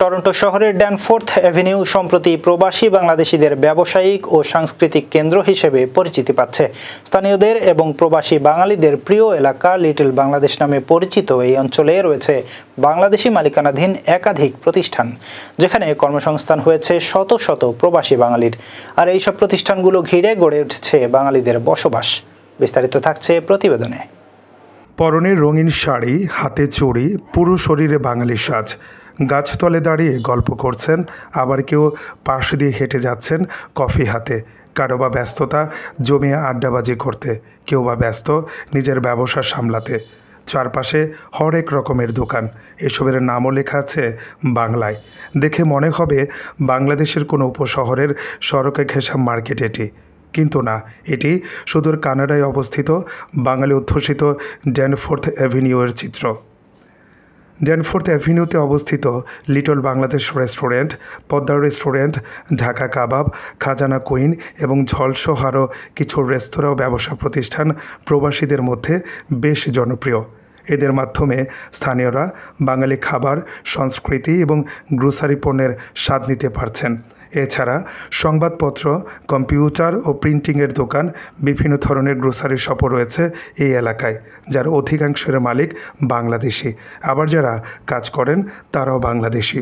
Toronto শহরের Danforth avenue সম্প্রতি প্রবাসী বাংলাদেশিদের ব্যবসায়িক ও সাংস্কৃতিক কেন্দ্র হিসেবে পরিচিতি পাচ্ছে। স্থানীয়দের এবং প্রবাসী বাঙালিদের প্রিয় এলাকা লিটল বাংলাদেশ নামে পরিচিত এই অঞ্চলে রয়েছে বাংলাদেশি মালিকানাধীন একাধিক প্রতিষ্ঠান, যেখানে কর্মসংস্থান হয়েছে শত শত প্রবাসী বাঙালির। আর এইসব প্রতিষ্ঠানগুলো ঘিরে গড়ে উঠছে বাঙালিদের বসবাস। বিস্তারিত থাকছে প্রতিবেদনে। পরনে রঙিন শাড়ি, হাতে চুড়ি, পুরো শরীরে বাঙালি সাজ। গাছতলে দাঁড়িয়ে গল্প করছেন, আবার কেউ পাশ দিয়ে হেঁটে যাচ্ছেন কফি হাতে। কারো বা ব্যস্ততা জমিয়ে আড্ডাবাজি করতে, কেউ বা ব্যস্ত নিজের ব্যবসা সামলাতে। চারপাশে হরেক রকমের দোকান, এসবের নামও লেখা আছে বাংলায়। দেখে মনে হবে বাংলাদেশের কোনো উপশহরের সড়কে ঘেঁষা মার্কেট এটি, কিন্তু না, এটি সুদূর কানাডায় অবস্থিত বাঙালি অধ্যুষিত ড্যানফোর্থ অ্যাভিনিউয়ের চিত্র। ড্যানফোর্থ অ্যাভিনিউতে অবস্থিত little Bangladesh restaurant, Padma restaurant, Dhaka Kabab, Khazana queen এবং ঝলসহ আরও কিছু রেস্তোরাঁ ও ব্যবসা প্রতিষ্ঠান প্রবাসীদের মধ্যে বেশ জনপ্রিয়। এদের মাধ্যমে স্থানীয়রা বাঙালি খাবার, সংস্কৃতি এবং গ্রোসারি পণ্যের স্বাদ নিতে পারছেন। এছাড়া সংবাদপত্র, কম্পিউটার ও প্রিন্টিংয়ের দোকান, বিভিন্ন ধরনের গ্রোসারি শপও রয়েছে এই এলাকায়, যার অধিকাংশের মালিক বাংলাদেশি। আবার যারা কাজ করেন তারাও বাংলাদেশি।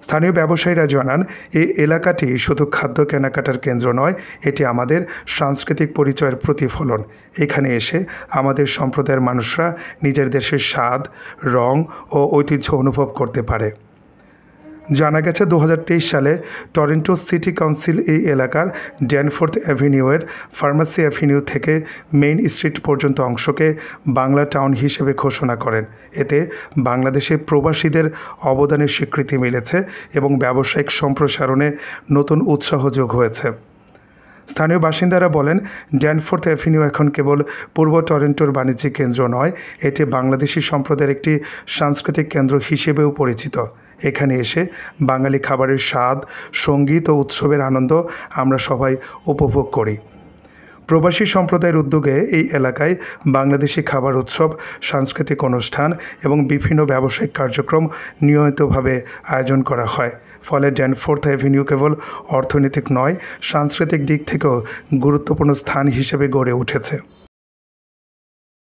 স্থানীয় ব্যবসায়ীরা জানান, এই এলাকাটি শুধু খাদ্য কেনাকাটার কেন্দ্র নয়, এটি আমাদের সাংস্কৃতিক পরিচয়ের প্রতিফলন। এখানে এসে আমাদের সম্প্রদায়ের মানুষরা নিজের দেশের স্বাদ, রং ও ঐতিহ্য অনুভব করতে পারে। জানা গেছে 2023 সালে টরন্টো সিটি কাউন্সিল এই এলাকার ড্যানফোর্থ অ্যাভিনিউয়ের ফার্মাসি অ্যাভিনিউ থেকে মেইন স্ট্রিট পর্যন্ত অংশকে বাংলা টাউন হিসেবে ঘোষণা করেন। এতে বাংলাদেশের প্রবাসীদের অবদানের স্বীকৃতি মিলেছে এবং ব্যবসায়িক সম্প্রসারণে নতুন উৎসাহ যোগ হয়েছে। স্থানীয় বাসিন্দারা বলেন, ড্যানফোর্থ অ্যাভিনিউ এখন কেবল পূর্ব টরন্টোর বাণিজ্যিক কেন্দ্র নয়, এটি বাংলাদেশি সম্প্রদায়ের একটি সাংস্কৃতিক কেন্দ্র হিসেবেও পরিচিত। এখানে এসে বাঙালি খাবারের স্বাদ, সঙ্গীত ও উৎসবের আনন্দ আমরা সবাই উপভোগ করি। প্রবাসী সম্প্রদায়ের উদ্যোগে এই এলাকায় বাংলাদেশি খাবার উৎসব, সাংস্কৃতিক অনুষ্ঠান এবং বিভিন্ন ব্যবসায়িক কার্যক্রম নিয়মিতভাবে আয়োজন করা হয়। ফলে ড্যানফোর্থ অ্যাভিনিউ কেবল অর্থনৈতিক নয়, সাংস্কৃতিক দিক থেকেও গুরুত্বপূর্ণ স্থান হিসেবে গড়ে উঠেছে।